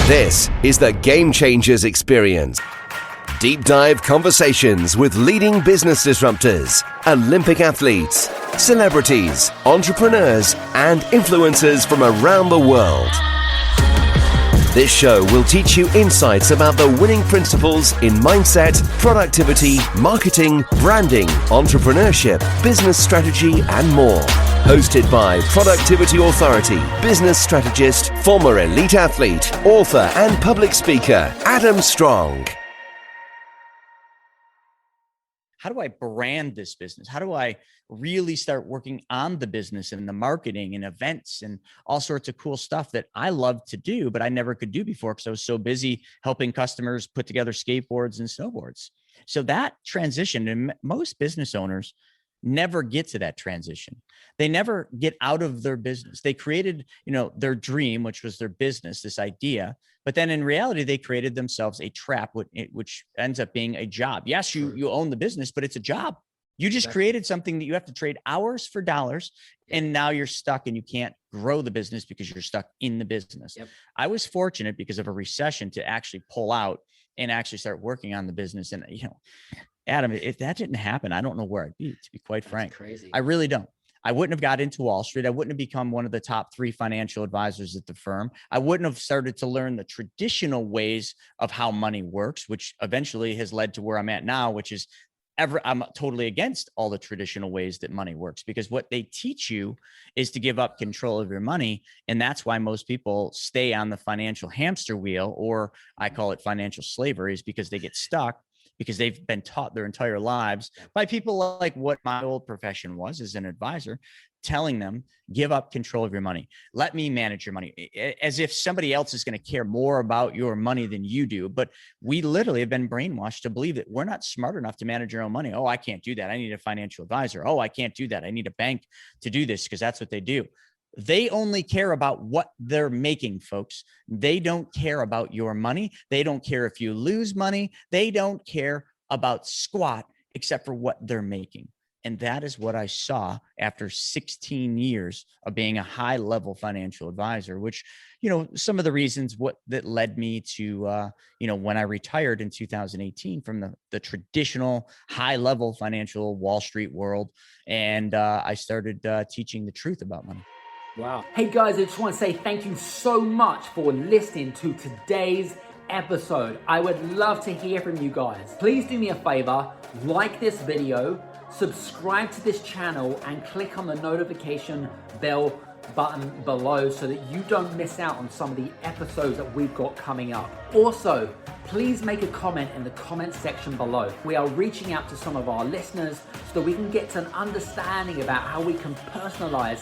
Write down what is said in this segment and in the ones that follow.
This is the Game Changers Experience. Deep dive conversations with leading business disruptors, Olympic athletes, celebrities, entrepreneurs, and influencers from around the world. This show will teach you insights about the winning principles in mindset, productivity, marketing, branding, entrepreneurship, business strategy, and more. Hosted by Productivity Authority, business strategist, former elite athlete, author, and public speaker, Adam Strong. How do I brand this business? How do I really start working on the business and the marketing and events and all sorts of cool stuff that I love to do, but I never could do before because I was so busy helping customers put together skateboards and snowboards. So that transition, and most business owners never get to that transition. They never get out of their business. They created, their dream, which was their business, this idea. But then in reality, they created themselves a trap, which ends up being a job. Yes, you own the business, but it's a job. You just created something that you have to trade hours for dollars. And now you're stuck and you can't grow the business because you're stuck in the business. Yep. I was fortunate because of a recession to actually pull out and actually start working on the business. And, Adam, if that didn't happen, I don't know where I'd be, to be quite frank. Crazy. I really don't. I wouldn't have got into Wall Street. I wouldn't have become one of the top 3 financial advisors at the firm. I wouldn't have started to learn the traditional ways of how money works, which eventually has led to where I'm at now, which is I'm totally against all the traditional ways that money works, because what they teach you is to give up control of your money. And that's why most people stay on the financial hamster wheel, or I call it financial slavery, is because they get stuck because they've been taught their entire lives by people like what my old profession was as an advisor, telling them, give up control of your money. Let me manage your money, as if somebody else is going to care more about your money than you do. But we literally have been brainwashed to believe that we're not smart enough to manage our own money. Oh, I can't do that. I need a financial advisor. Oh, I can't do that. I need a bank to do this because that's what they do. They only care about what they're making, folks. They don't care about your money. They don't care if you lose money. They don't care about squat except for what they're making. And that is what I saw after 16 years of being a high-level financial advisor, which, some of the reasons that led me to, when I retired in 2018 from the traditional high-level financial Wall Street world, and I started teaching the truth about money. Wow. Hey guys, I just want to say thank you so much for listening to today's episode. I would love to hear from you guys. Please do me a favor, like this video, subscribe to this channel, and click on the notification bell button below so that you don't miss out on some of the episodes that we've got coming up. Also, please make a comment in the comment section below. We are reaching out to some of our listeners so that we can get to an understanding about how we can personalize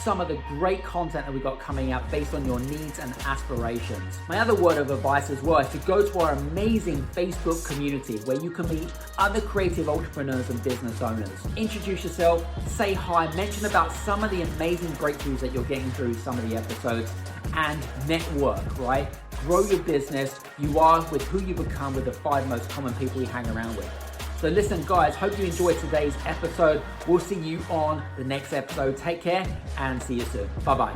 some of the great content that we got coming out based on your needs and aspirations. My other word of advice as well is to go to our amazing Facebook community where you can meet other creative entrepreneurs and business owners. Introduce yourself, say hi, mention about some of the amazing breakthroughs that you're getting through some of the episodes, and network, right? Grow your business. You are with who you become with the 5 most common people you hang around with. So listen, guys, hope you enjoyed today's episode. We'll see you on the next episode. Take care and see you soon. Bye-bye.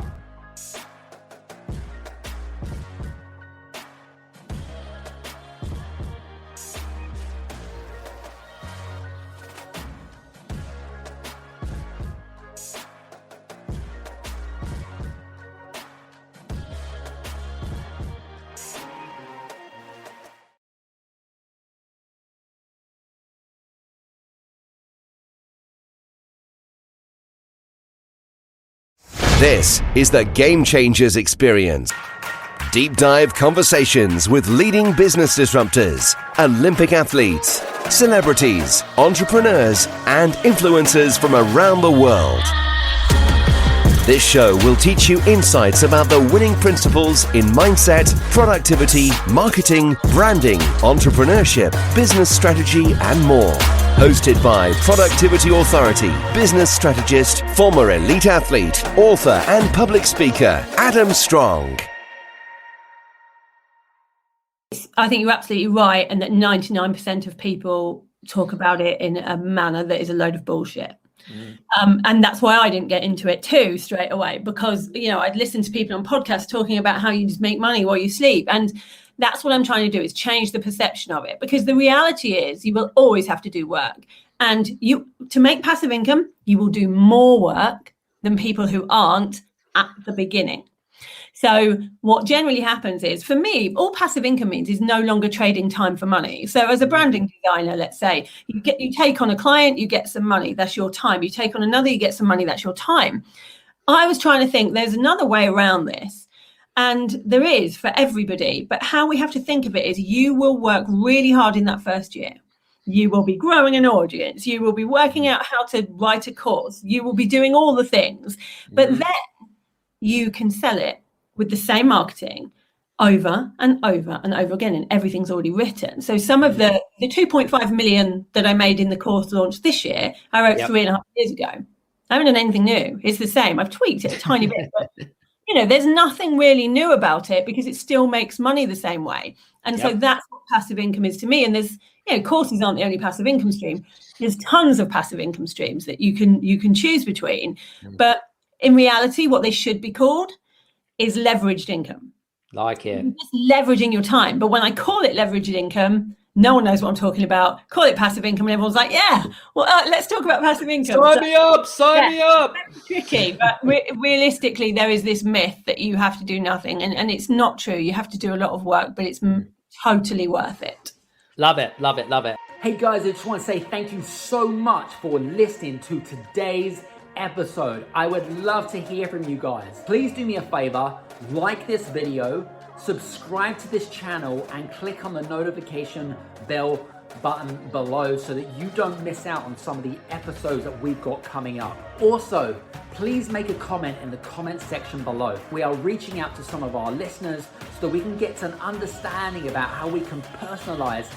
This is the Game Changers Experience. Deep dive conversations with leading business disruptors, Olympic athletes, celebrities, entrepreneurs, and influencers from around the world. This show will teach you insights about the winning principles in mindset, productivity, marketing, branding, entrepreneurship, business strategy, and more. Hosted by Productivity Authority, business strategist, former elite athlete, author, and public speaker, Adam Strong. I think you're absolutely right, and that 99% of people talk about it in a manner that is a load of bullshit. And that's why I didn't get into it too straight away, because, I'd listen to people on podcasts talking about how you just make money while you sleep. And that's what I'm trying to do, is change the perception of it, because the reality is you will always have to do work. And to make passive income, you will do more work than people who aren't at the beginning. So what generally happens is, for me, all passive income means is no longer trading time for money. So as a branding designer, let's say you take on a client, you get some money, that's your time. You take on another, you get some money, that's your time. I was trying to think there's another way around this. And there is for everybody. But how we have to think of it is, you will work really hard in that first year. You will be growing an audience. You will be working out how to write a course. You will be doing all the things. But then you can sell it with the same marketing over and over and over again, and everything's already written. So some of the 2.5 million that I made in the course launch this year, I wrote 3.5 years ago. I haven't done anything new. It's the same. I've tweaked it a tiny bit, but there's nothing really new about it, because it still makes money the same way. And so that's what passive income is to me. And there's, courses aren't the only passive income stream. There's tons of passive income streams that you can choose between. But in reality, what they should be called is leveraged income. Like it. You're just leveraging your time. But when I call it leveraged income, no one knows what I'm talking about. Call it passive income, and everyone's like, let's talk about passive income. Sign me up. It's tricky, but realistically, there is this myth that you have to do nothing, and it's not true. You have to do a lot of work, but it's totally worth it. Love it, love it, love it. Hey guys, I just want to say thank you so much for listening to today's episode. I would love to hear from you guys. Please do me a favor, like this video, subscribe to this channel, and click on the notification bell button below so that you don't miss out on some of the episodes that we've got coming up. Also, please make a comment in the comment section below. We are reaching out to some of our listeners so that we can get an understanding about how we can personalize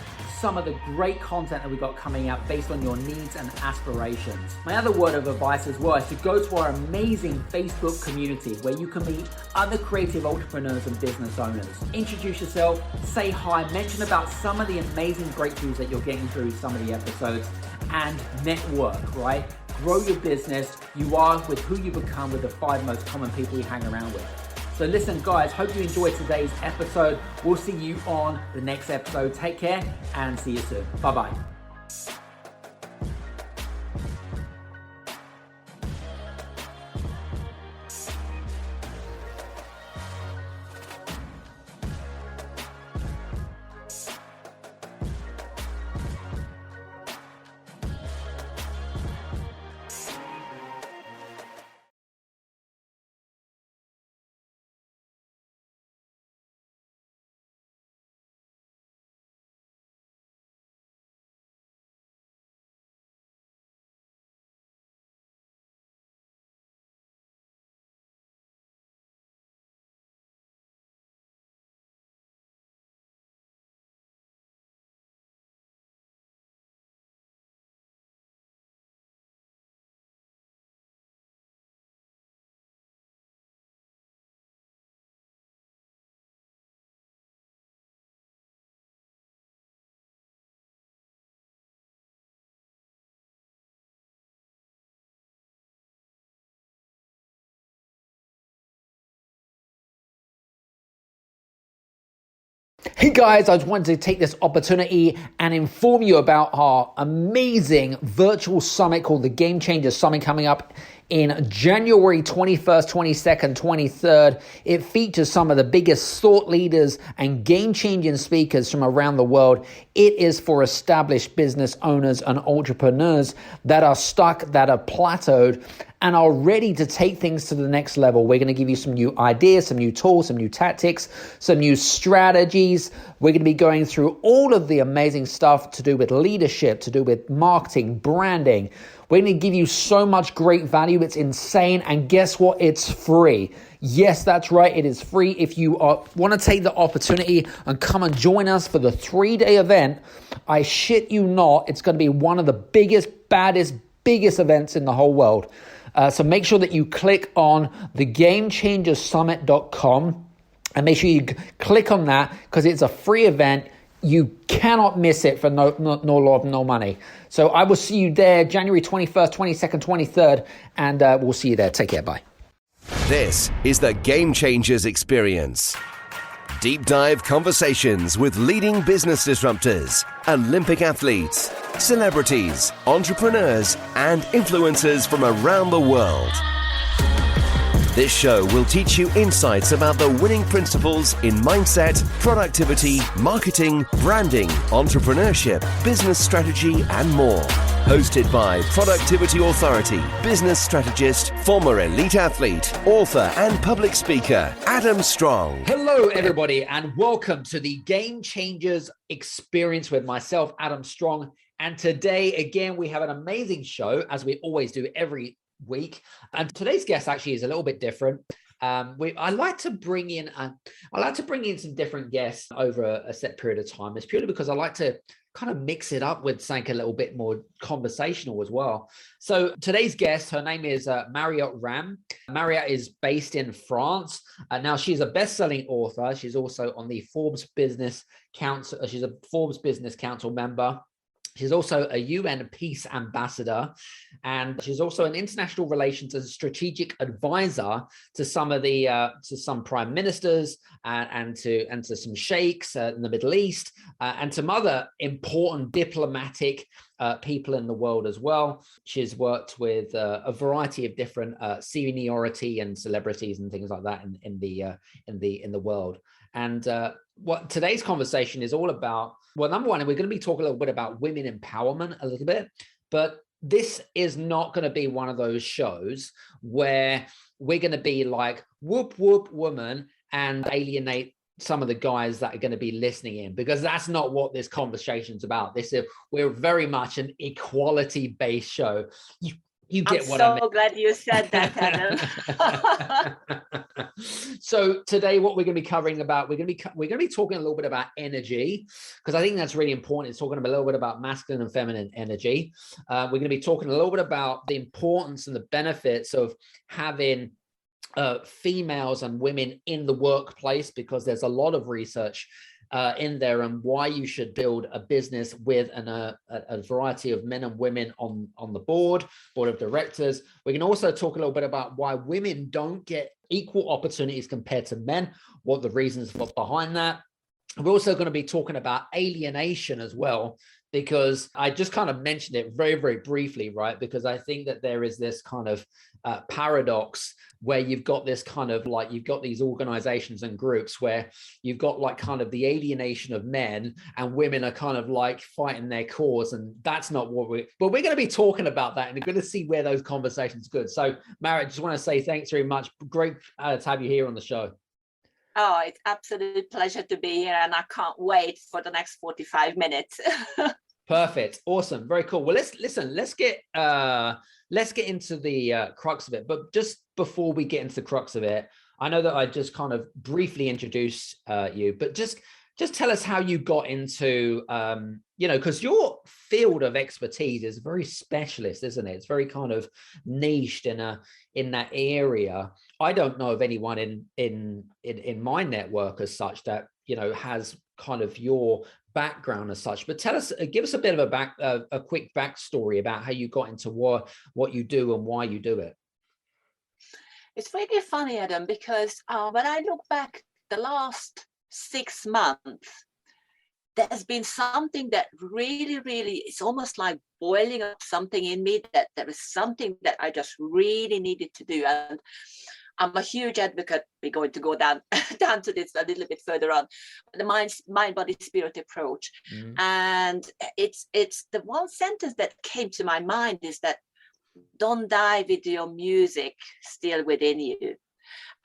some of the great content that we got coming out based on your needs and aspirations. My other word of advice as well is to go to our amazing Facebook community where you can meet other creative entrepreneurs and business owners. Introduce yourself, say hi, mention about some of the amazing breakthroughs that you're getting through some of the episodes, and network, right? Grow your business. You are with who you become with the 5 most common people you hang around with. So listen, guys, hope you enjoyed today's episode. We'll see you on the next episode. Take care and see you soon. Bye-bye. Hey guys, I just wanted to take this opportunity and inform you about our amazing virtual summit called the Game Changers Summit coming up in January 21st, 22nd, 23rd. It features some of the biggest thought leaders and game-changing speakers from around the world. It is for established business owners and entrepreneurs that are stuck, that are plateaued, and are ready to take things to the next level. We're going to give you some new ideas, some new tools, some new tactics, some new strategies. We're going to be going through all of the amazing stuff to do with leadership, to do with marketing, branding. We're going to give you so much great value. It's insane. And guess what? It's free. Yes, that's right. It is free. If you want to take the opportunity and come and join us for the 3-day event, I shit you not, it's going to be one of the biggest, baddest, biggest events in the whole world. So make sure that you click on thegamechangersummit.com and make sure you click on that because it's a free event. You cannot miss it for no love, no money. So I will see you there January 21st, 22nd, 23rd, and we'll see you there. Take care. Bye. This is the Game Changers Experience. Deep dive conversations with leading business disruptors, Olympic athletes, celebrities, entrepreneurs, and influencers from around the world. This show will teach you insights about the winning principles in mindset, productivity, marketing, branding, entrepreneurship, business strategy, and more. Hosted by Productivity Authority, business strategist, former elite athlete, author, and public speaker, Adam Strong. Hello, everybody, and welcome to the Game Changers Experience with myself, Adam Strong. And today, again, we have an amazing show, as we always do every week, and today's guest actually is a little bit different. I like to bring in some different guests over a set period of time. It's purely because I like to kind of mix it up with something a little bit more conversational as well. So today's guest, her name is Mariett Ramm. Mariett is based in France. Now she's a best-selling author. She's also on the Forbes Business Council. She's a Forbes Business Council member. She's also a UN Peace Ambassador, and she's also an international relations and strategic advisor to some prime ministers and to some sheikhs in the Middle East and some other important diplomatic people in the world as well. She's worked with a variety of different seniority and celebrities and things like that in the world. And what today's conversation is all about, well, number one, we're going to be talking a little bit about women empowerment a little bit, but this is not going to be one of those shows where we're going to be like, whoop, whoop, woman, and alienate some of the guys that are going to be listening in, because that's not what this conversation is about. We're very much an equality-based show. You get what I mean. I'm so glad you said that, Adam. So today, what we're going to be covering about, we're going to be talking a little bit about energy, because I think that's really important. It's talking a little bit about masculine and feminine energy. We're going to be talking a little bit about the importance and the benefits of having females and women in the workplace, because there's a lot of research in there, and why you should build a business with a variety of men and women on the board of directors. We can also talk a little bit about why women don't get equal opportunities compared to men, what the reasons behind that. We're also going to be talking about alienation as well, because I just kind of mentioned it very, very briefly, right? Because I think that there is this kind of paradox where you've got this kind of like, you've got these organizations and groups where you've got like kind of the alienation of men, and women are kind of like fighting their cause. And that's not what but we're going to be talking about that, and we're going to see where those conversations are good. So Mariett, just want to say thanks very much. Great to have you here on the show. Oh, it's absolute pleasure to be here, and I can't wait for the next 45 minutes. Perfect. Awesome. Very cool. Well, let's get into the crux of it. But just before we get into the crux of it, I know that I just kind of briefly introduced you, but just tell us how you got into, because your field of expertise is very specialist, isn't it? It's very kind of niched in that area. I don't know of anyone in my network as such that, has kind of your background as such. But give us a bit of a quick backstory about how you got into what you do and why you do it. It's really funny, Adam, because when I look back the last 6 months, there's been something that really, really, it's almost like boiling up something in me, that there is something that I just really needed to do. And I'm a huge advocate. We're going to go down to this a little bit further on, the mind, body, spirit approach. Mm-hmm. And it's the one sentence that came to my mind is that don't die with your music still within you.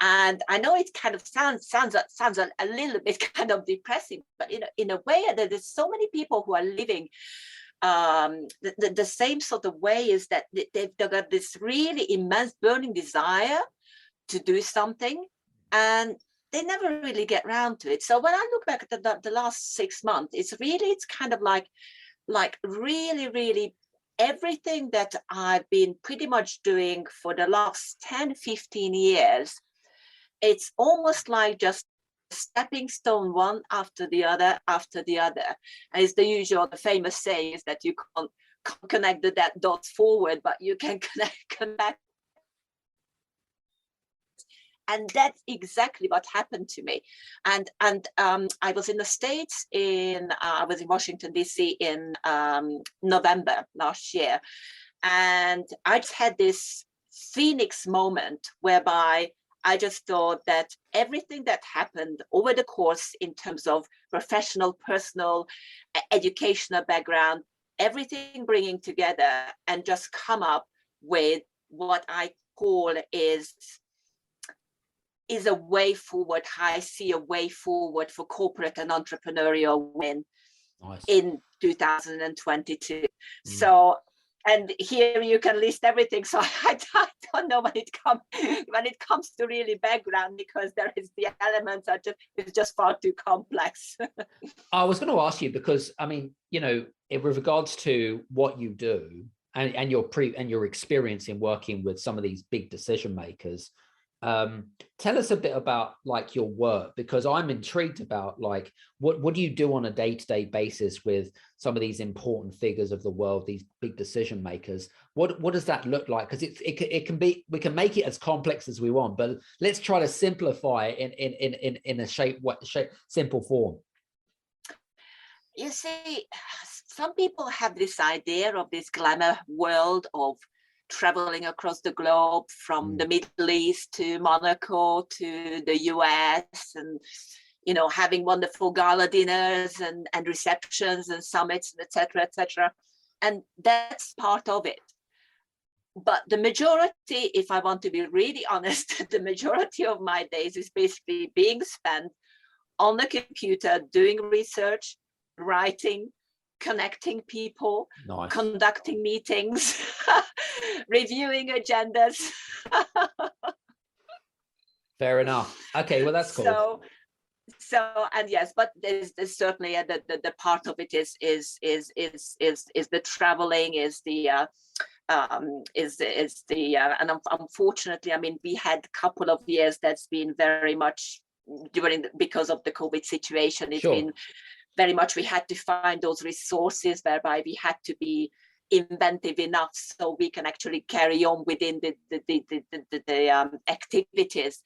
And I know it kind of sounds a little bit kind of depressing, but in a way, there's so many people who are living the same sort of way, is that they've got this really immense burning desire to do something, and they never really get around to it. So when I look back at the last 6 months, it's kind of like really, really everything that I've been pretty much doing for the last 10, 15 years. It's almost like just stepping stone, one after the other, after the other. And it's the famous saying is that you can't connect the dots forward, but you can connect. And that's exactly what happened to me. And I was in the States I was in Washington, D.C. in November last year. And I just had this Phoenix moment whereby I just thought that everything that happened over the course in terms of professional, personal, educational background, everything bringing together and just come up with what I call is a way forward. I see a way forward for corporate and entrepreneurial win in 2022. So, and here you can list everything. So I don't know when it comes to really background, because there is the elements are it's just far too complex. I was going to ask you, because I mean, you know, with regards to what you do and your experience in working with some of these big decision makers, tell us a bit about like your work, because I'm intrigued about like what do you do on a day-to-day basis with some of these important figures of the world, these big decision makers? What does that look like? Because it can be, we can make it as complex as we want, but let's try to simplify it in a simple form. You see, some people have this idea of this glamour world of traveling across the globe, from the Middle East to Monaco to the US, and, you know, having wonderful gala dinners and receptions and summits, etc., etc. And that's part of it. But the majority, if I want to be really honest, the majority of my days is basically being spent on the computer, doing research, writing, connecting people, conducting meetings, reviewing agendas. Fair enough. Okay, well, that's cool. So and yes, but there's certainly the part of it is the traveling, and unfortunately, I mean, we had a couple of years that's been very much because of the COVID situation. It's been very much, we had to find those resources whereby we had to be inventive enough so we can actually carry on within the activities,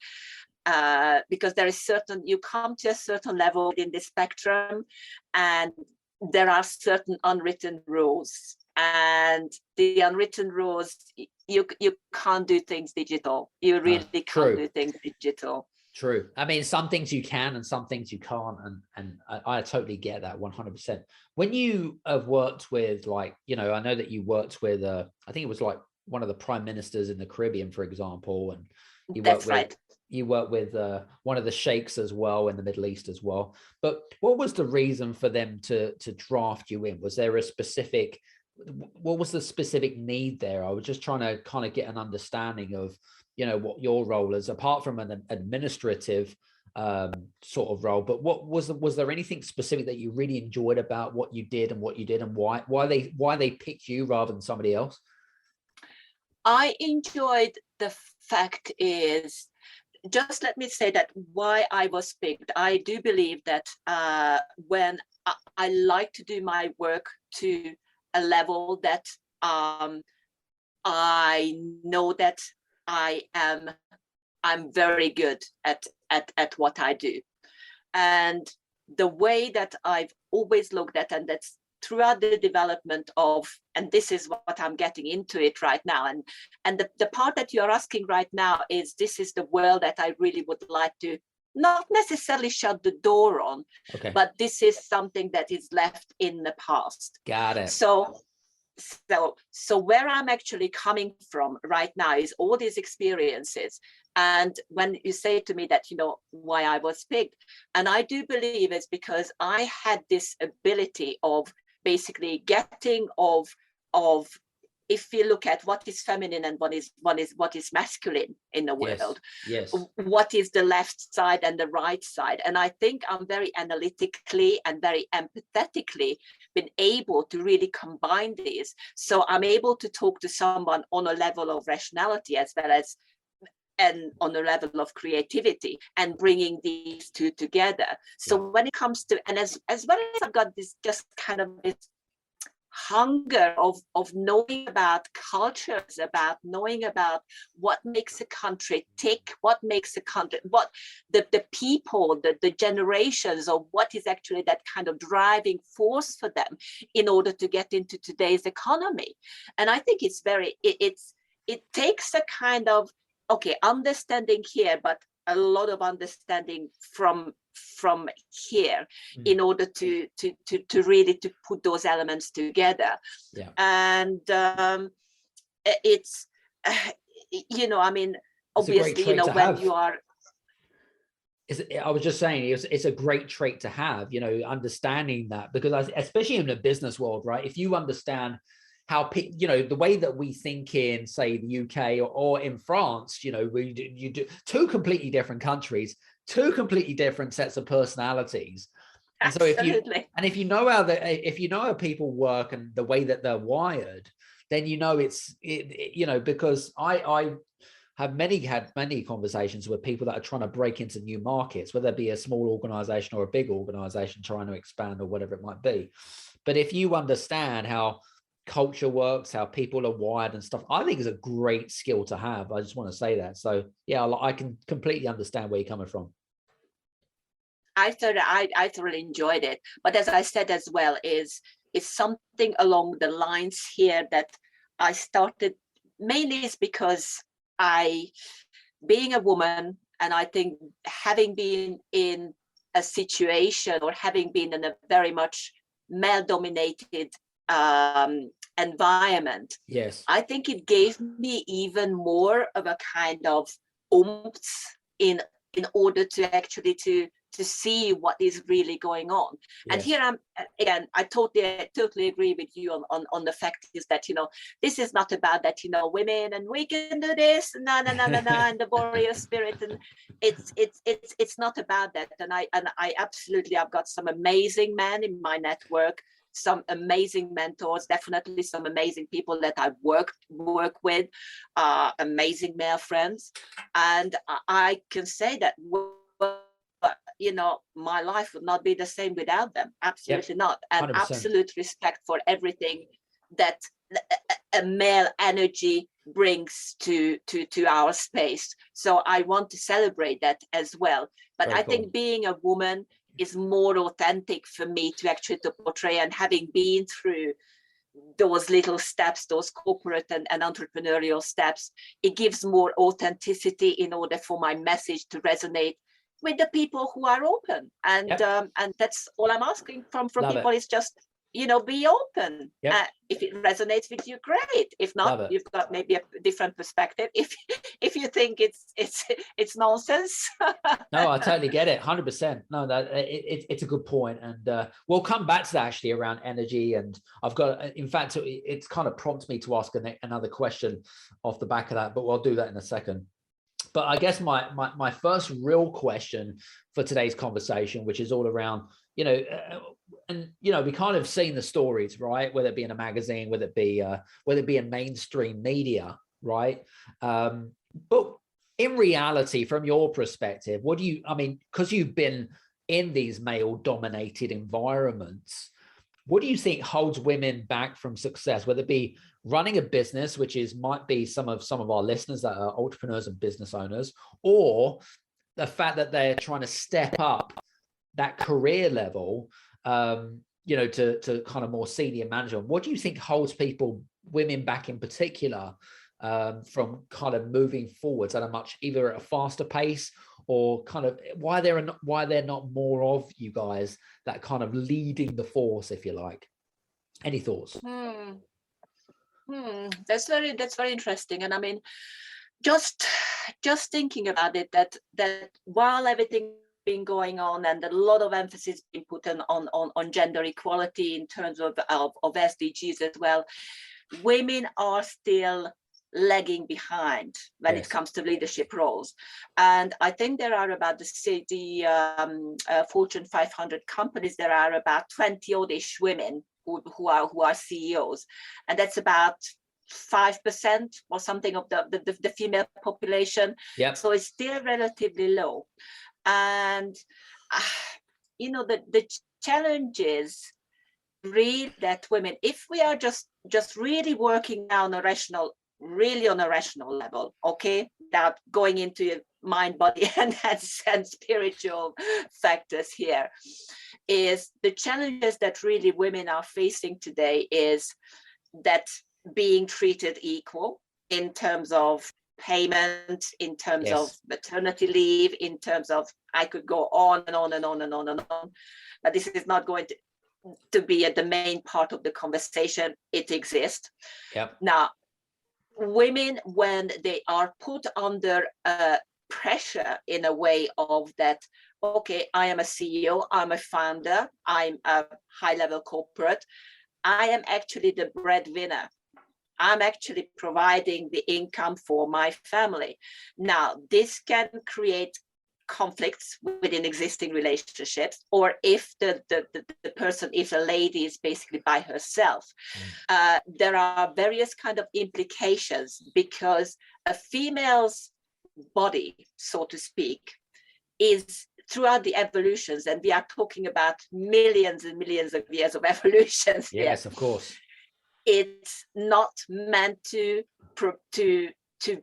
because there is you come to a certain level in the spectrum, and there are certain unwritten rules, and the unwritten rules, you can't do things digital. You really can't do things digital. True. I mean, some things you can and some things you can't. And I totally get that 100%. When you have worked with, like, you know, I know that you worked with, I think it was like one of the prime ministers in the Caribbean, for example. And you worked with one of the Sheikhs as well in the Middle East as well. But what was the reason for them to draft you in? Was there what was the specific need there? I was just trying to kind of get an understanding of, you know, what your role is, apart from an administrative sort of role. But what was there anything specific that you really enjoyed about what you did and why they picked you rather than somebody else? I enjoyed the fact is, just let me say that why I was picked. I do believe that when I like to do my work to a level that I know that I'm very good at what I do. And the way that I've always looked at, and that's throughout the development of, and this is what I'm getting into it right now. And the part that you're asking right now is, this is the world that I really would like to not necessarily shut the door on, but this is something that is left in the past. Got it. So where I'm actually coming from right now is all these experiences. And when you say to me that, you know, why I was picked, and I do believe it's because I had this ability of basically getting of if you look at what is feminine and what is masculine in the world, what is the left side and the right side. And I think I'm very analytically and very empathetically been able to really combine these. So I'm able to talk to someone on a level of rationality as well as and on a level of creativity, and bringing these two together. So when it comes to, and as well as I've got this just kind of this hunger of knowing about cultures, about knowing about what makes a country tick, what makes a country, what the people, the generations, or what is actually that kind of driving force for them in order to get into today's economy. And I think it's very, it takes a kind of, okay, understanding here, but a lot of understanding from here in order to really to put those elements together. And it's you know, I mean, obviously, you know, when you are, I was just saying, it's a great trait to have, you know, understanding that, because especially in the business world, right? If you understand how, you know, the way that we think in, say, the UK or in France, you know, you do two completely different countries, two completely different sets of personalities. And so if you know how people work and the way that they're wired, then you know you know, because I have had many conversations with people that are trying to break into new markets, whether it be a small organization or a big organization trying to expand or whatever it might be. But if you understand how culture works, how people are wired and stuff, I think is a great skill to have. I just want to say that. So yeah, I can completely understand where you're coming from. I thoroughly enjoyed it. But as I said as well, is something along the lines here that I started, mainly is because being a woman, and I think having been in a situation or having been in a very much male-dominated environment, yes, I think it gave me even more of a kind of oomph in order to actually to see what is really going on. Yes. And here I'm again, I totally agree with you on the fact is that, you know, this is not about that, you know, women and we can do this, and the warrior spirit, and it's not about that. And I absolutely, I've got some amazing men in my network, some amazing mentors, definitely some amazing people that I work with, amazing male friends, and I can say that, you know, my life would not be the same without them. Absolutely not. And 100%. Absolute respect for everything that a male energy brings to our space. So I want to celebrate that as well. But very I cool. think being a woman is more authentic for me to actually to portray, and having been through those little steps, those corporate and entrepreneurial steps, it gives more authenticity in order for my message to resonate with the people who are open. And and that's all I'm asking from Love people it. Is just, you know, be open. If it resonates with you, great. If not, you've got maybe a different perspective. If you think it's nonsense. No, I totally get it. 100%. No, that it's a good point. And we'll come back to that actually around energy. And I've got, in fact, it's kind of prompted me to ask another question off the back of that, but we'll do that in a second. But I guess my first real question for today's conversation, which is all around, you know, and, you know, we kind of seen the stories, right? Whether it be in a magazine, whether it be in mainstream media, right? But in reality, from your perspective, what do you, I mean, because you've been in these male dominated environments, what do you think holds women back from success, whether it be running a business, which might be some of our listeners that are entrepreneurs and business owners, or the fact that they're trying to step up that career level, you know, to kind of more senior management? What do you think holds women back in particular, from kind of moving forwards at either at a faster pace, or kind of why they're not more of you guys that kind of leading the force, if you like? Any thoughts? That's very interesting. And I mean, just thinking about it, that while everything been going on and a lot of emphasis being put on gender equality in terms of SDGs as well, women are still lagging behind when it comes to leadership roles. And I think there are about the Fortune 500 companies, there are about 20 oddish women who are CEOs, and that's about 5% or something of the female population. Yep. So it's still relatively low. And, the challenge is really that women, if we are just really working on a rational level, okay, without going into mind, body, and spiritual factors here, is the challenges that really women are facing today is that being treated equal in terms of payment, in terms Yes. of maternity leave, in terms of, I could go on and on and on and on and on, but this is not going to be the main part of the conversation. It exists. Yep. Now, women, when they are put under pressure in a way of that, okay, I am a CEO, I'm a founder, I'm a high-level corporate, I am actually the breadwinner. I'm actually providing the income for my family. Now, this can create conflicts within existing relationships, or if the person, if a lady is basically by herself, there are various kind of implications, because a female's body, so to speak, is throughout the evolutions, and we are talking about millions and millions of years of evolutions here. Yes, of course. It's not meant to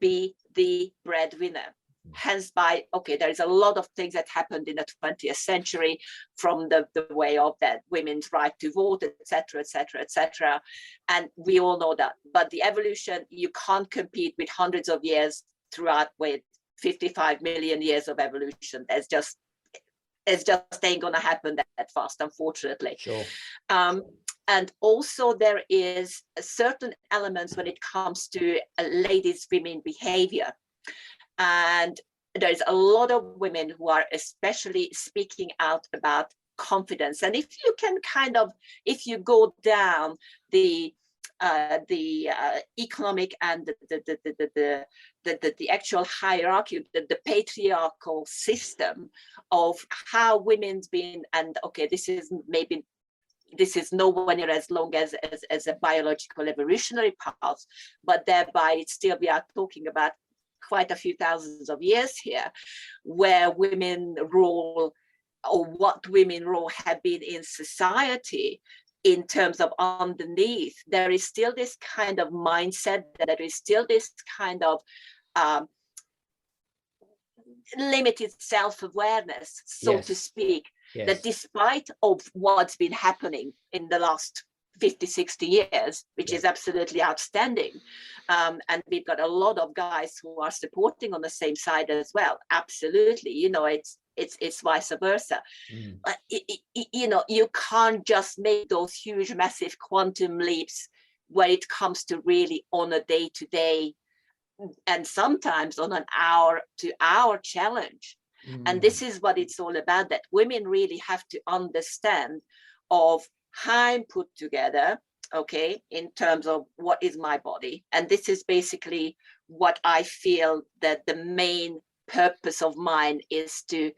be the breadwinner. Hence, there is a lot of things that happened in the 20th century, from the way of that women's right to vote, etc., etc., etc. And we all know that. But the evolution, you can't compete with hundreds of years throughout with 55 million years of evolution. It's just ain't gonna happen that fast, unfortunately. Sure. And also there is certain elements when it comes to ladies' women behavior. And there's a lot of women who are especially speaking out about confidence. And if you can if you go down the economic and the actual hierarchy, the patriarchal system of how women's been, and okay, this is nowhere near as long as a biological evolutionary path, but thereby it's still, we are talking about quite a few thousands of years here, where women role, or what women role have been in society in terms of underneath. There is still this kind of mindset, there is still this kind of limited self-awareness, so Yes. to speak, Yes. that despite of what's been happening in the last 50, 60 years, which is absolutely outstanding. And we've got a lot of guys who are supporting on the same side as well. Absolutely. It's vice versa. But, you can't just make those huge, massive quantum leaps when it comes to really on a day-to-day, and sometimes on an hour-to-hour challenge. And this is what it's all about, that women really have to understand of how I'm put together, okay, in terms of what is my body. And this is basically what I feel that the main purpose of mine is, to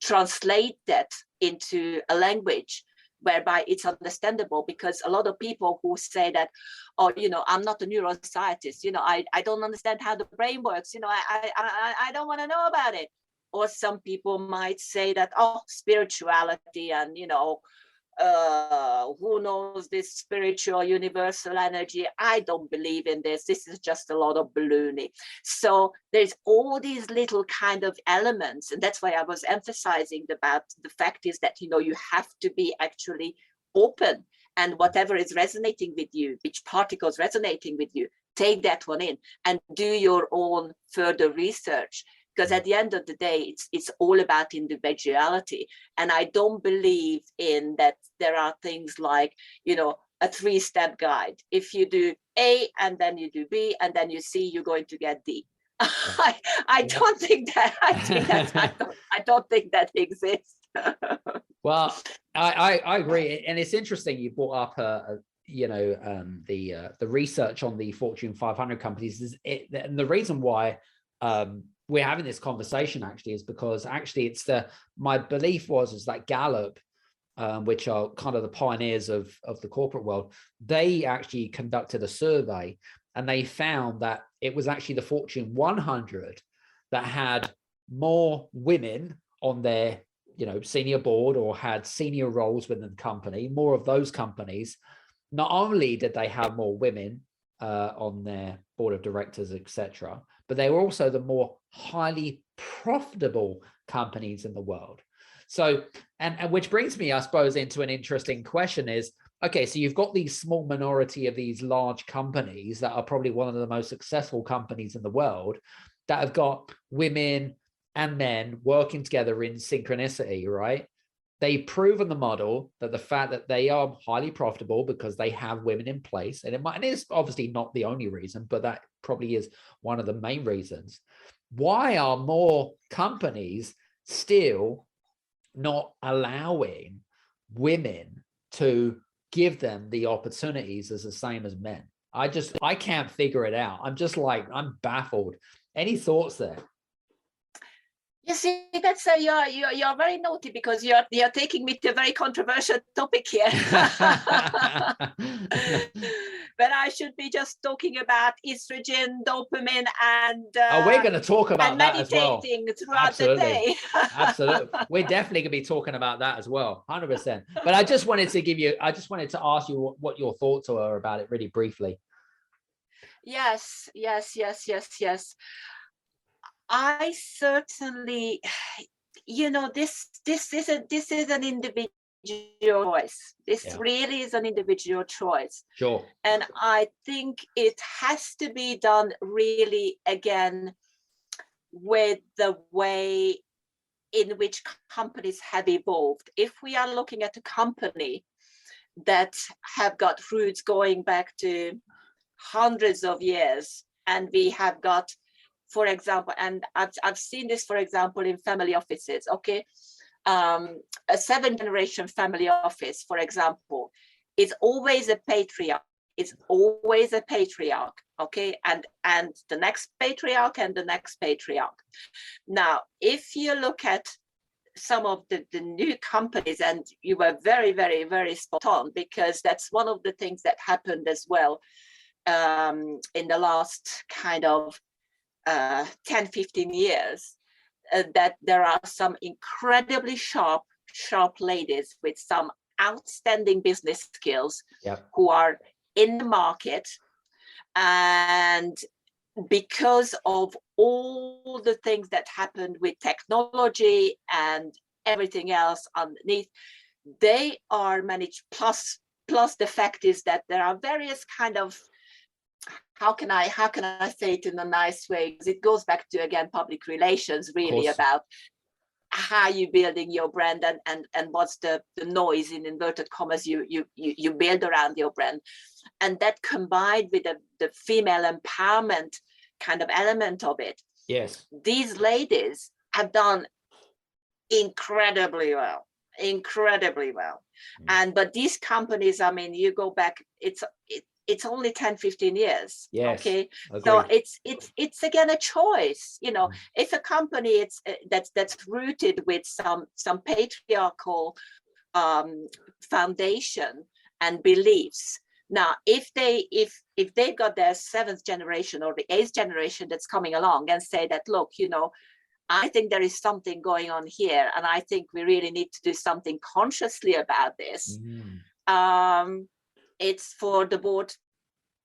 translate that into a language whereby it's understandable. Because a lot of people who say that, oh, I'm not a neuroscientist, I don't understand how the brain works, I don't want to know about it. Or some people might say that, oh, spirituality and, who knows, this spiritual universal energy, I don't believe in this. This is just a lot of baloney. So there's all these little kind of elements. And that's why I was emphasizing about the fact is that, you have to be actually open, and whatever is resonating with you, which particles resonating with you, take that one in and do your own further research. Because at the end of the day, it's all about individuality. And I don't believe in that there are things like, a 3-step guide. If you do A and then you do B and then you C, you're going to get D. I don't think that. I don't think that exists. Well, I agree, and it's interesting you brought up the research on the Fortune 500 companies. And the reason why we're having this conversation actually is because actually my belief is that Gallup, which are kind of the pioneers of the corporate world, they actually conducted a survey, and they found that it was actually the Fortune 100 that had more women on their, senior board or had senior roles within the company. More of those companies, not only did they have more women on their board of directors, etc., but they were also the more highly profitable companies in the world. So, and which brings me, I suppose, into an interesting question is, okay, so you've got these small minority of these large companies that are probably one of the most successful companies in the world that have got women and men working together in synchronicity, right? They've proven the model that the fact that they are highly profitable because they have women in place, and it is obviously not the only reason, but that probably is one of the main reasons. Why are more companies still not allowing women to give them the opportunities as the same as men? I can't figure it out. I'm baffled. Any thoughts there? You see, that's you're very naughty, because you're taking me to a very controversial topic here. But I should be just talking about estrogen, dopamine, and we're going to talk about that as well. Meditating throughout the day. Absolutely, we're definitely going to be talking about that as well, 100%. But I just wanted to ask you what your thoughts are about it, really briefly. Yes. I certainly, this is an individual choice. This really is an individual choice. Sure. And I think it has to be done really, again, with the way in which companies have evolved. If we are looking at a company that have got roots going back to hundreds of years, and we have got, for example, and I've seen this, for example, in family offices, okay? A 7th-generation family office, for example, is always a patriarch. It's always a patriarch, okay? And the next patriarch and the next patriarch. Now, if you look at some of the new companies, and you were very, very, very spot on, because that's one of the things that happened as well in the last kind of 10-15 years, that there are some incredibly sharp ladies with some outstanding business skills who are in the market, and because of all the things that happened with technology and everything else underneath, they are managed. Plus the fact is that there are various kind of, how can I say it in a nice way? Because it goes back to, again, public relations, really, about how you're building your brand and what's the noise, in inverted commas, you build around your brand. And that combined with the female empowerment kind of element of it. Yes. These ladies have done incredibly well. But these companies, I mean, you go back, it's only 10-15 years. Yes, okay, agreed. So it's again a choice. If a company that's rooted with some patriarchal foundation and beliefs. Now, if they've got their 7th generation or the 8th generation that's coming along and say that, look, I think there is something going on here, and I think we really need to do something consciously about this. It's for the board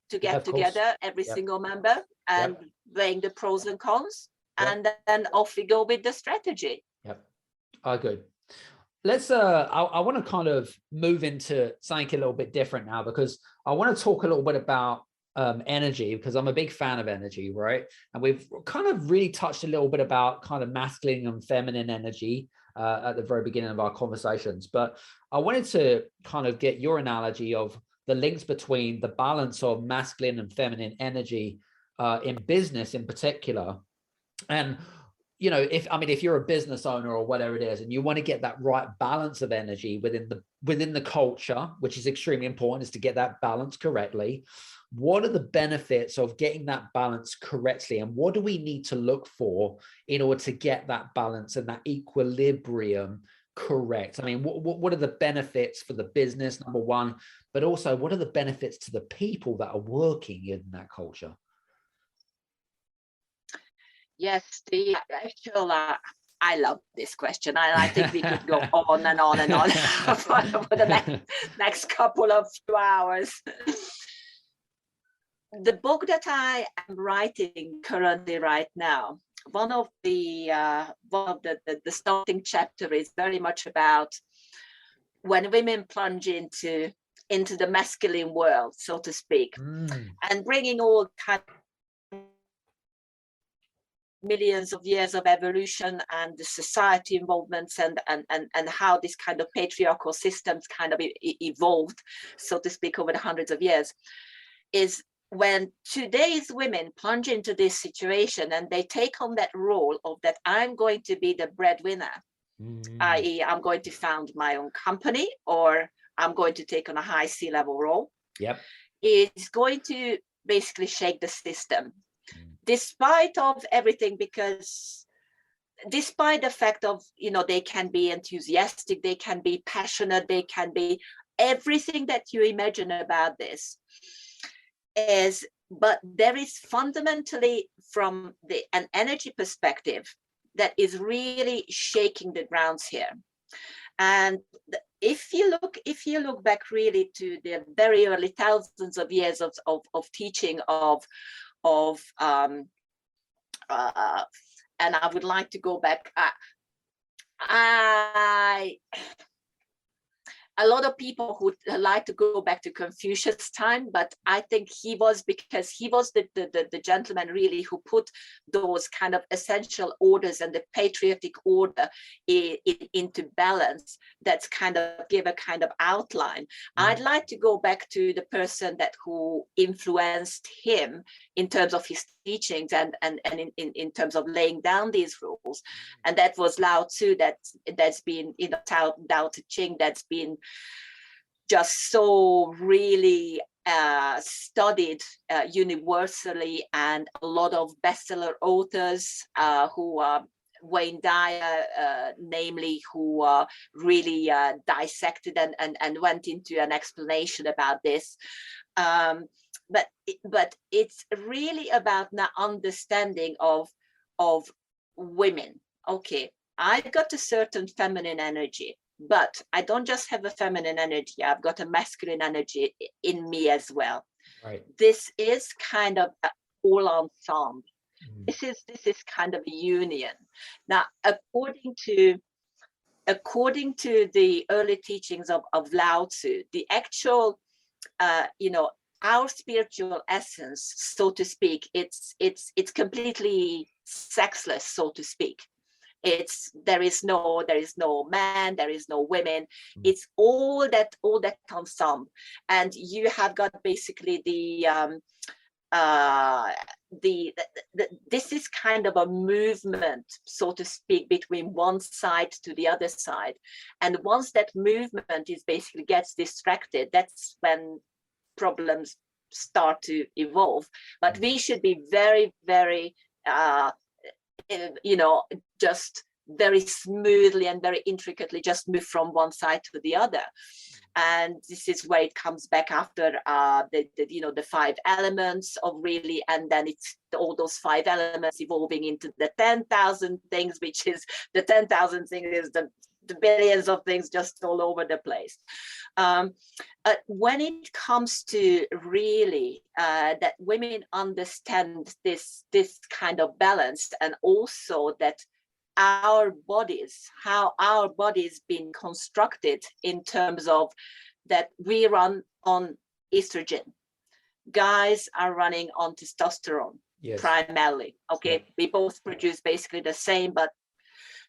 to get together, every single member, and weighing the pros and cons, and then off we go with the strategy. Good. Let's I want to kind of move into something a little bit different now, because I want to talk a little bit about energy, because I'm a big fan of energy, right? And we've kind of really touched a little bit about kind of masculine and feminine energy at the very beginning of our conversations, but I wanted to kind of get your analogy of the links between the balance of masculine and feminine energy in business in particular. And if you're a business owner or whatever it is, and you want to get that right balance of energy within the culture, which is extremely important, is to get that balance correctly. What are the benefits of getting that balance correctly, and what do we need to look for in order to get that balance and that equilibrium Correct. I mean, what are the benefits for the business, number one, but also what are the benefits to the people that are working in that culture? Yes, the actual, I love this question. I think we could go on and on and on for the next couple of few hours. The book that I am writing currently right now, one of the starting chapter is very much about when women plunge into the masculine world, so to speak, and bringing all kind of millions of years of evolution and the society involvements and how this kind of patriarchal systems kind of evolved, so to speak, over the hundreds of years, is when today's women plunge into this situation and they take on that role of that I'm going to be the breadwinner, i.e. I'm going to found my own company or I'm going to take on a high C-level role. Yep. It's going to basically shake the system. Despite of everything, because despite the fact of, you know, they can be enthusiastic, they can be passionate, they can be everything that you imagine about this, but there is fundamentally from an energy perspective that is really shaking the grounds here. And if you look back really to the very early thousands of years of teaching and I would like to go back. A lot of people who like to go back to Confucius' time, but I think because he was the gentleman really who put those kind of essential orders and the patriotic order into balance. That's kind of give a kind of outline. I'd like to go back to the person who influenced him in terms of his teachings and in terms of laying down these rules, and that was Lao Tzu. That's been, you know, Tao Te Ching, that's been just so really studied universally, and a lot of bestseller authors who Wayne Dyer, namely, who really dissected and went into an explanation about this. But it's really about now understanding of women. Okay, I've got a certain feminine energy, but I don't just have a feminine energy. I've got a masculine energy in me as well. Right. This is kind of all ensemble. This is kind of a union. Now, according to the early teachings of Lao Tzu, the actual, you know, our spiritual essence, so to speak, it's completely sexless, so to speak. There is no man, there is no women. It's all that ensemble, and you have got basically this is kind of a movement, so to speak, between one side to the other side, and once that movement is basically gets distracted, that's when problems start to evolve. But we should be very, very you know, just very smoothly and very intricately just move from one side to the other. And this is where it comes back after the 5 elements of really, and then it's all those 5 elements evolving into the 10,000 things, which is the 10,000 things is the billions of things just all over the place. When it comes to really that women understand this kind of balance, and also that how our bodies been constructed in terms of that we run on estrogen, guys are running on testosterone. Yes. Primarily. Okay, yeah. We both produce basically the same, but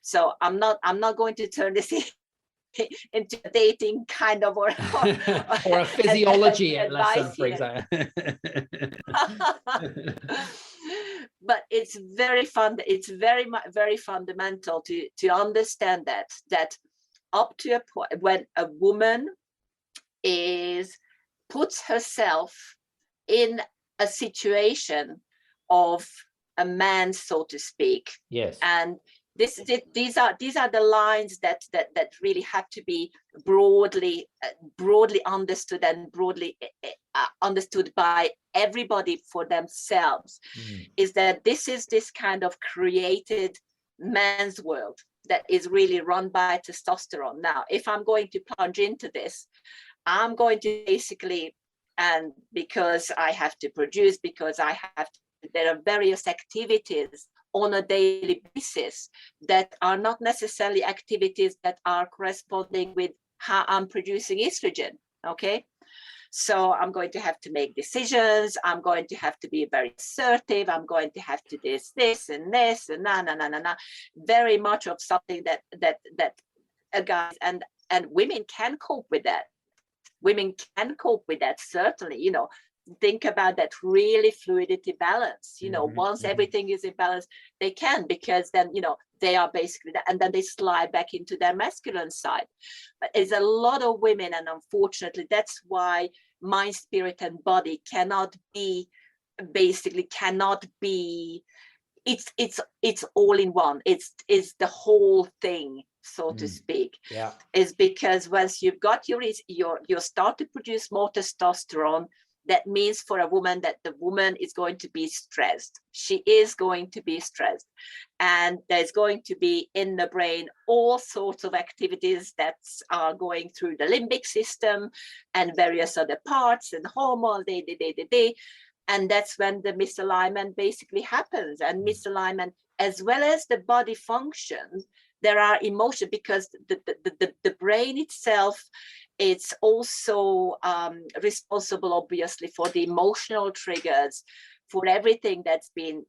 so I'm not going to turn this into a dating kind of or a physiology lesson, for example. But it's very fun. It's very fundamental to understand that up to a point when a woman puts herself in a situation of a man, so to speak. Yes. And This is it. These are the lines that really have to be broadly understood and broadly understood by everybody for themselves. Is that this is this kind of created man's world that is really run by testosterone. Now, if I'm going to plunge into this, I'm going to basically, and because I have to produce, because I have to, there are various activities on a daily basis that are not necessarily activities that are corresponding with how I'm producing estrogen. Okay. So I'm going to have to make decisions. I'm going to have to be very assertive. I'm going to have to do this and na. Very much of something that guys and women can cope with that. Women can cope with that, certainly. You know, think about that really fluidity balance. You know, once everything is in balance, they can, because then, you know, they are basically that, and then they slide back into their masculine side. But there's a lot of women, and unfortunately, that's why mind, spirit, and body cannot be it's all in one. It's the whole thing, so to speak. Yeah. Is because once you've got you start to produce more testosterone, that means for a woman that the woman is going to be stressed. She is going to be stressed. And there's going to be in the brain all sorts of activities that are going through the limbic system and various other parts and hormones, and that's when the misalignment basically happens. And misalignment, as well as the body function, there are emotions, because the brain itself, it's also responsible, obviously, for the emotional triggers, for everything that's been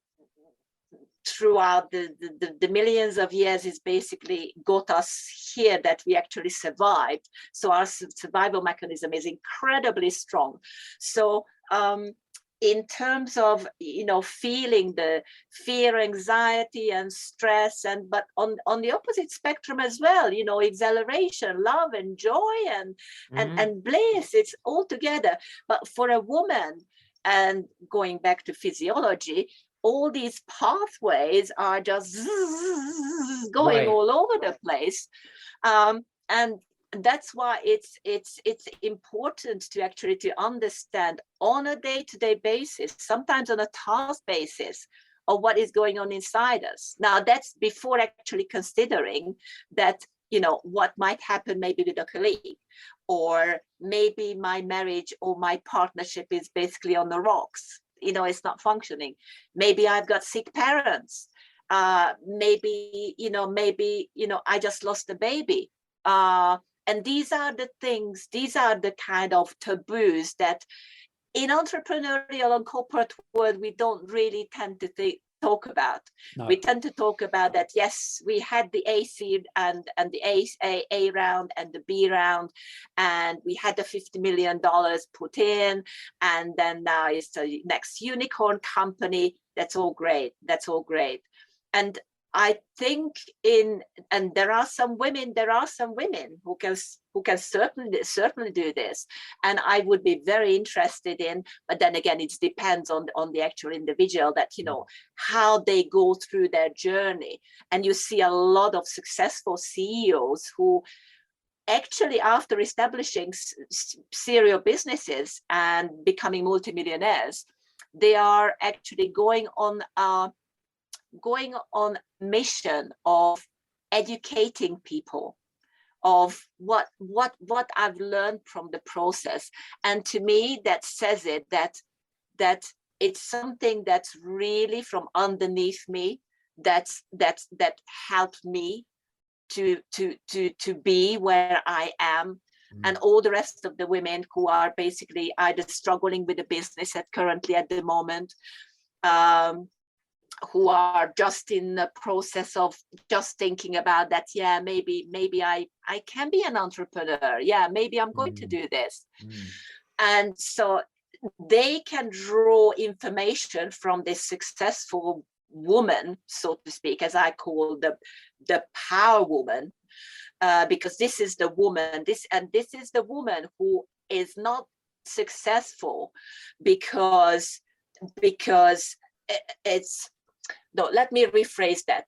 throughout the millions of years is basically got us here, that we actually survived. So our survival mechanism is incredibly strong. So in terms of, you know, feeling the fear, anxiety, and stress, and but on the opposite spectrum as well, you know, exhilaration, love, and joy, and bliss, it's all together. But for a woman, and going back to physiology, all these pathways are just going all over the place, and that's why it's important to actually to understand on a day-to-day basis, sometimes on a task basis, of what is going on inside us. Now, that's before actually considering that, you know, what might happen maybe with a colleague, or maybe my marriage or my partnership is basically on the rocks. You know, it's not functioning. Maybe I've got sick parents. Maybe I just lost a baby. And these are the things, these are the kind of taboos that in entrepreneurial and corporate world, we don't really tend to talk about. No. We tend to talk about that, yes, we had the A seed and the A round and the B round, and we had the $50 million put in, and then now it's the next unicorn company. That's all great. That's all great. And I think and there are some women who can certainly do this, and I would be very interested in. But then again, it depends on the actual individual, that, you know, how they go through their journey. And you see a lot of successful CEOs who actually, after establishing serial businesses and becoming multimillionaires, they are actually going on mission of educating people of what I've learned from the process. And to me, that says it, that it's something that's really from underneath me, that helped me to be where I am. And all the rest of the women who are basically either struggling with the business currently at the moment, who are just in the process of just thinking about that, yeah, maybe I can be an entrepreneur, yeah, maybe I'm going to do this. And so they can draw information from this successful woman, so to speak, as I call the power woman, because this is the woman, this is the woman who is not successful because it's, no, let me rephrase that.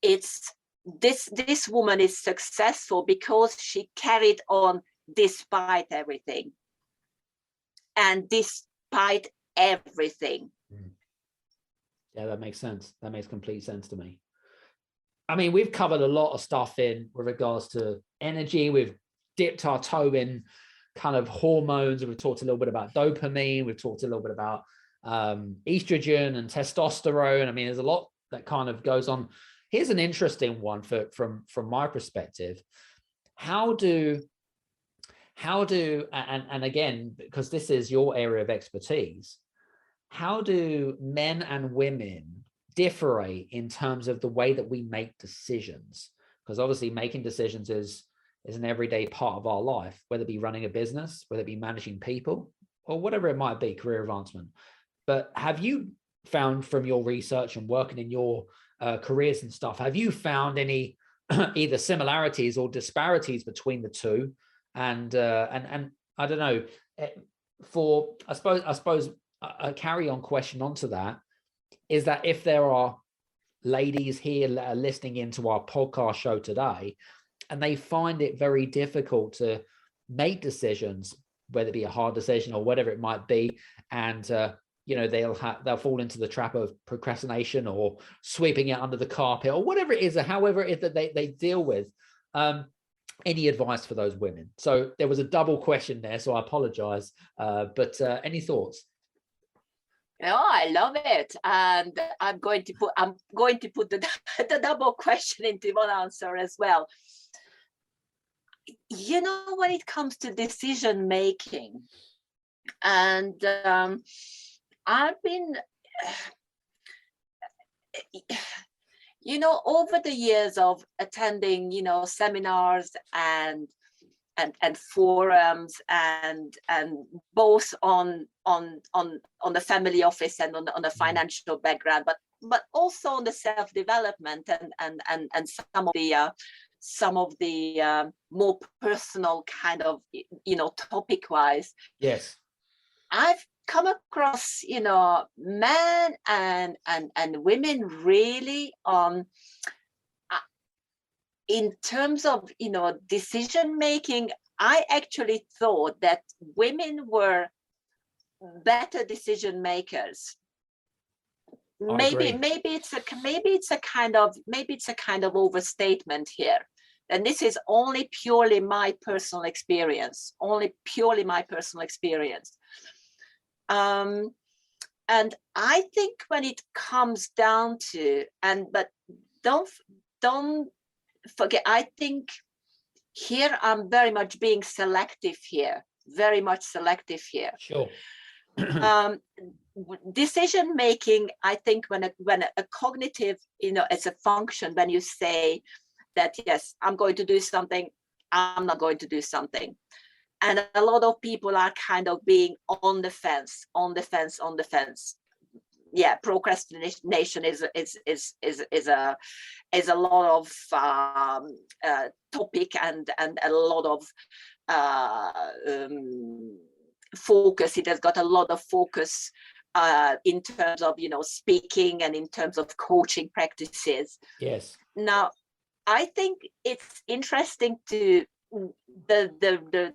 it's this woman is successful because she carried on despite everything, and despite everything. Yeah, that makes sense. That makes complete sense to me. I mean, we've covered a lot of stuff in with regards to energy. We've dipped our toe in kind of hormones. We've talked a little bit about dopamine. We've talked a little bit about estrogen and testosterone. I mean, there's a lot that kind of goes on. Here's an interesting one from my perspective. How do and again, because this is your area of expertise, how do men and women differentiate in terms of the way that we make decisions? Because obviously making decisions is an everyday part of our life, whether it be running a business, whether it be managing people, or whatever it might be, career advancement. But have you found from your research and working in your careers and stuff, have you found any either similarities or disparities between the two? And I don't know, for I suppose a carry on question onto that is that if there are ladies here that are listening into our podcast show today and they find it very difficult to make decisions, whether it be a hard decision or whatever it might be, and you know, they'll fall into the trap of procrastination or sweeping it under the carpet or whatever it is, or however it is that they deal with, any advice for those women? So there was a double question there, so I apologize, but any thoughts? Oh, I love it, and I'm going to put the double question into one answer as well. You know, when it comes to decision making, and I've been, you know, over the years of attending, you know, seminars and forums and both on the family office and on the financial background, but also on the self-development and some of the more personal kind of, you know, topic wise. Yes, I've come across, you know, men and women really in terms of, you know, decision making. I actually thought that women were better decision makers. Maybe it's a kind of overstatement here. And this is only purely my personal experience. And I think when it comes down to, but don't forget, I think here I'm very much being selective here, Sure. Decision making, I think when a cognitive, you know, as a function, when you say that, yes, I'm going to do something, I'm not going to do something. And a lot of people are kind of being on the fence. Yeah, procrastination is a lot of topic and a lot of focus. It has got a lot of focus in terms of, you know, speaking and in terms of coaching practices. Yes. Now, I think it's interesting to the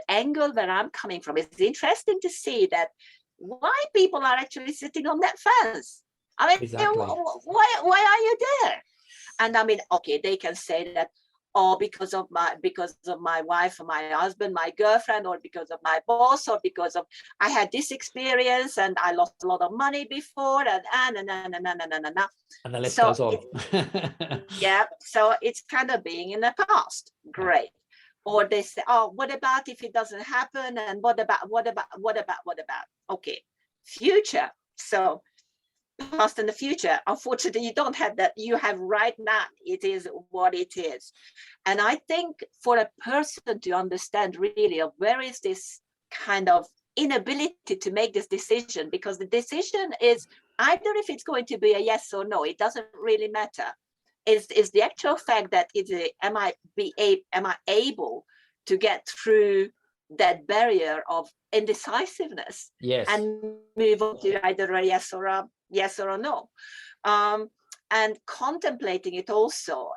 angle that I'm coming from. It's interesting to see that why people are actually sitting on that fence. I mean, exactly. why are you there? And I mean, okay, they can say that, oh, because of my wife or my husband, my girlfriend, or because of my boss, or because of I had this experience and I lost a lot of money before, and the list goes on. Yeah, so it's kind of being in the past. Great. Or they say, oh, what about if it doesn't happen? And what about? Okay, future. So past and the future. Unfortunately, you don't have that. You have right now. It is what it is. And I think for a person to understand really where is this kind of inability to make this decision, because the decision is either if it's going to be a yes or no, it doesn't really matter. Is the actual fact that am I able to get through that barrier of indecisiveness, yes, and move on to either a yes or a no. and contemplating it also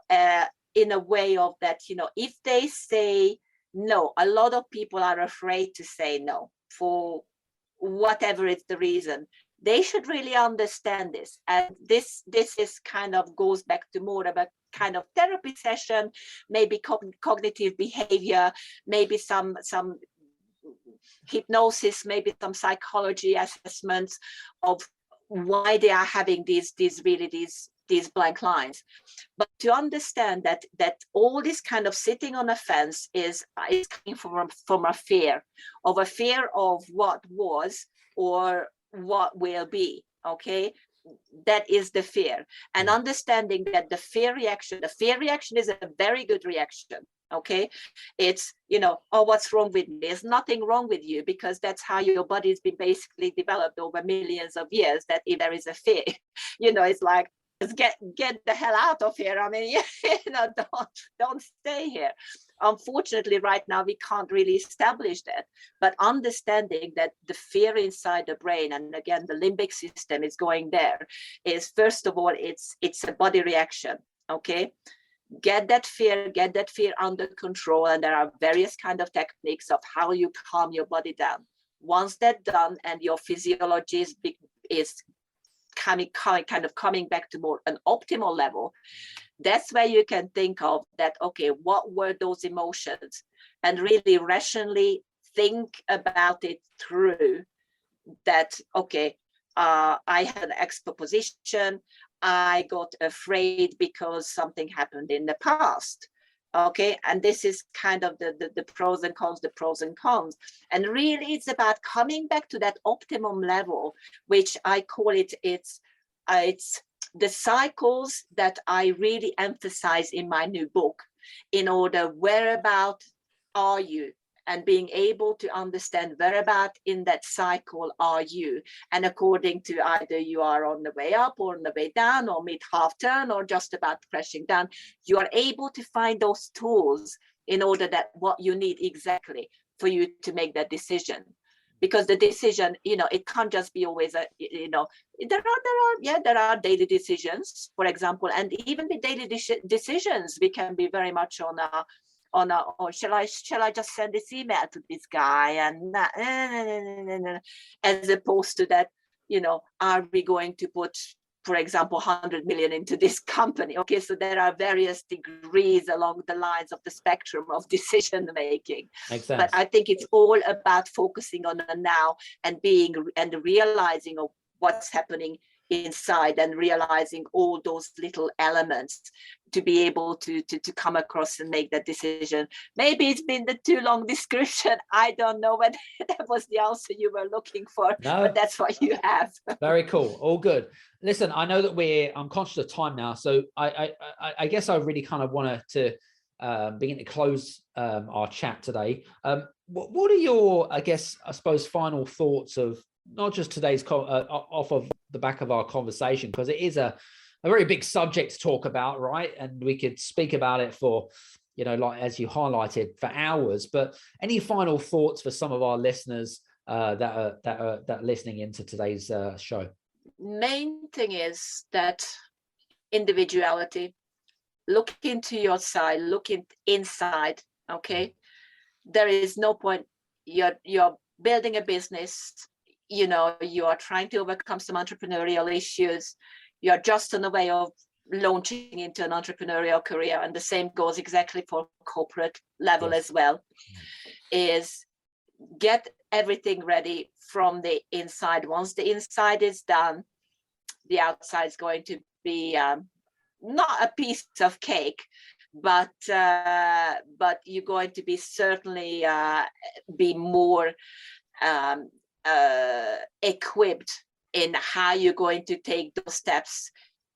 in a way of that, you know, if they say no, a lot of people are afraid to say no for whatever is the reason. They should really understand this. And this is kind of goes back to more of a kind of therapy session, maybe cognitive behavior, maybe some hypnosis, maybe some psychology assessments of why they are having these blank lines. But to understand that all this kind of sitting on a fence is coming from a fear of what was or what will be. Okay, that is the fear. And understanding that the fear reaction is a very good reaction. Okay, it's, you know, oh, what's wrong with me? There's nothing wrong with you, because that's how your body's been basically developed over millions of years, that if there is a fear, you know, it's like, just get the hell out of here. I mean, you know, don't stay here. Unfortunately, right now, we can't really establish that. But understanding that the fear inside the brain, and again, the limbic system is going there, is, first of all, it's a body reaction. Okay. Get that fear under control. And there are various kind of techniques of how you calm your body down. Once that's done and your physiology is coming back to more an optimal level, that's where you can think of that, okay, what were those emotions? And really rationally think about it through that, okay, I had an exposition, I got afraid because something happened in the past. Okay, and this is kind of the pros and cons, and really it's about coming back to that optimum level, which I call it's the cycles that I really emphasize in my new book, in order, whereabout are you, and being able to understand whereabout in that cycle are you, and according to either you are on the way up or on the way down or mid half turn or just about crashing down, you are able to find those tools in order that what you need exactly for you to make that decision. Because the decision, you know, it can't just be always a, you know, there are daily decisions, for example, and even the daily decisions, we can be very much on a, or shall I just send this email to this guy, and as opposed to that, you know, are we going to put, for example, 100 million into this company? Okay, so there are various degrees along the lines of the spectrum of decision making. Makes sense. But I think it's all about focusing on the now and realizing of what's happening inside, and realizing all those little elements to be able to come across and make that decision. Maybe it's been the too long description. I don't know whether that was the answer you were looking for, but that's what you have. Very cool. All good. Listen, I know that I'm conscious of time now, so I guess I really kind of wanted to begin to close our chat today. What are your, I suppose, final thoughts of not just today's off of the back of our conversation, because it is a very big subject to talk about, right? And we could speak about it for, you know, like as you highlighted, for hours. But any final thoughts for some of our listeners that are listening into today's show? Main thing is that individuality. Look into your side, look inside. Okay, there is no point. You're building a business. You know, you are trying to overcome some entrepreneurial issues. You're just on the way of launching into an entrepreneurial career, and the same goes exactly for corporate level as well. Is get everything ready from the inside. Once the inside is done, the outside is going to be not a piece of cake, but you're going to be certainly be more equipped in how you're going to take those steps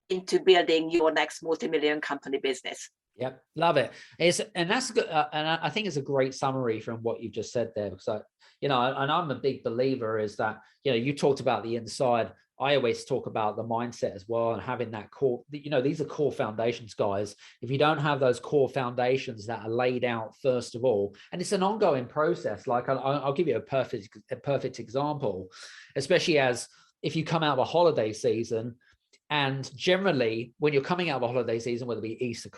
into building your next multi-million company business. Yep, love it. And that's good. And I think it's a great summary from what you just said there, because I'm a big believer is that, you know, you talked about the inside. I always talk about the mindset as well, and having that core, you know, these are core foundations, guys. If you don't have those core foundations that are laid out, first of all, and it's an ongoing process. Like I'll give you a perfect example, especially as if you come out of a holiday season, And generally, when you're coming out of a holiday season, whether it be Easter,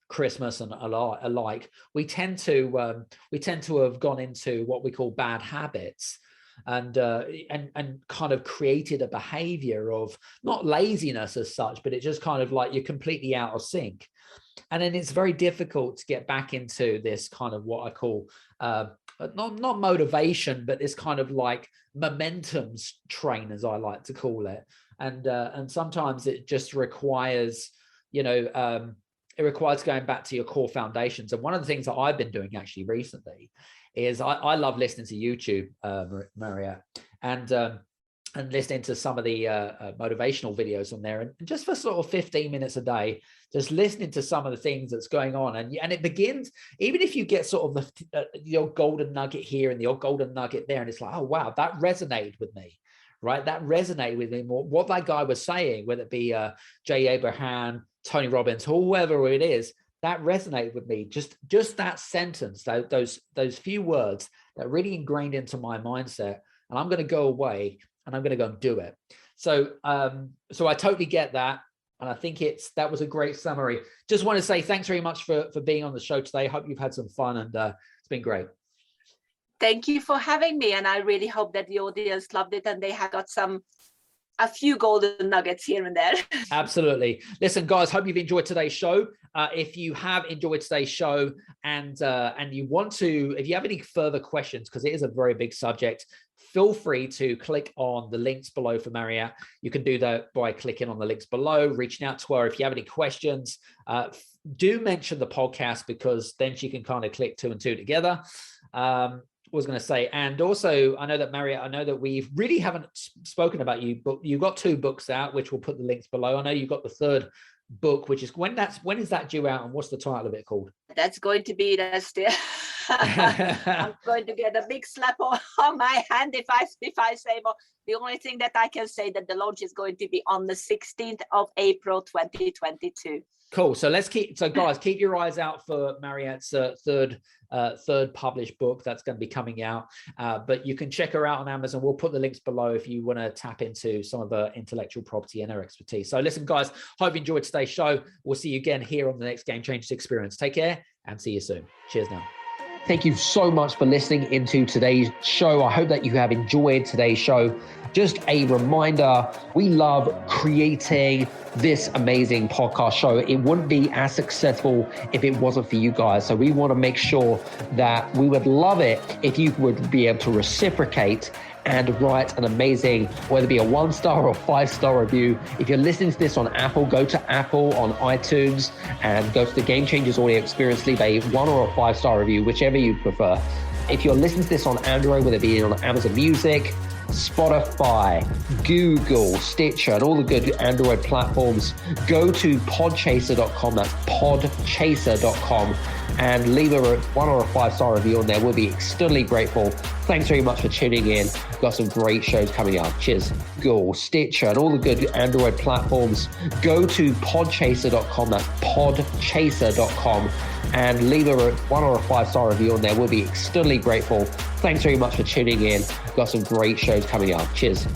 Christmas, and alike, we tend to have gone into what we call bad habits, and kind of created a behavior of not laziness as such, but it's just kind of like you're completely out of sync. And then it's very difficult to get back into this kind of what I call not motivation, but this kind of like momentum train, as I like to call it. And sometimes it just requires, it requires going back to your core foundations. And one of the things that I've been doing actually recently is I love listening to YouTube, Mariett, and listening to some of the motivational videos on there, and just for sort of 15 minutes a day, just listening to some of the things that's going on. And it begins, even if you get sort of the old golden nugget here and the old golden nugget there, and it's like, oh, wow, that resonated with me, right? That resonated with me more. What that guy was saying, whether it be Jay Abraham, Tony Robbins, whoever it is, that resonated with me. Just that sentence, those few words that really ingrained into my mindset. And I'm going to go away and I'm going to go and do it. So I totally get that. And I think that was a great summary. Just want to say thanks very much for being on the show today. Hope you've had some fun, and it's been great. Thank you for having me. And I really hope that the audience loved it and they have got a few golden nuggets here and there. Absolutely. Listen, guys, hope you've enjoyed today's show. If you have enjoyed today's show and you want to, if you have any further questions, because it is a very big subject, feel free to click on the links below for Mariett. You can do that by clicking on the links below, reaching out to her. If you have any questions, do mention the podcast, because then she can kind of click 2 and 2 together. Was going to say, and also I know that Mariett, I know that we really haven't spoken about you, but you've got 2 books out, which we'll put the links below. I know you've got the 3rd book, which is when is that due out, and what's the title of it called? That's going to be I'm going to get a big slap on my hand if I say more. The only thing that I can say that the launch is going to be on the 16th of April 2022. Cool. So guys, keep your eyes out for Mariett's third published book that's going to be coming out. But you can check her out on Amazon. We'll put the links below if you want to tap into some of her intellectual property and her expertise. So listen, guys, hope you enjoyed today's show. We'll see you again here on the next Game Changers Experience. Take care and see you soon. Cheers now. Thank you so much for listening into today's show. I hope that you have enjoyed today's show. Just a reminder, we love creating this amazing podcast show. It wouldn't be as successful if it wasn't for you guys. So we want to make sure that we would love it if you would be able to reciprocate and write an amazing, whether it be a 1-star or 5-star review. If you're listening to this on Apple, go to Apple on iTunes and go to the Game Changers Audio Experience, leave a 1 or a 5-star review, whichever you prefer. If you're listening to this on Android, whether it be on Amazon Music, Spotify, Google, Stitcher, and all the good Android platforms, go to podchaser.com. That's podchaser.com, and leave a 1 or a 5-star review on there. We'll be extremely grateful. Thanks very much for tuning in. We've got some great shows coming up. Cheers. Google, Stitcher, and all the good Android platforms, go to podchaser.com. That's podchaser.com, and leave a 1 or a 5-star review on there. We'll be extremely grateful. Thanks very much for tuning in. We've got some great shows coming up. Cheers.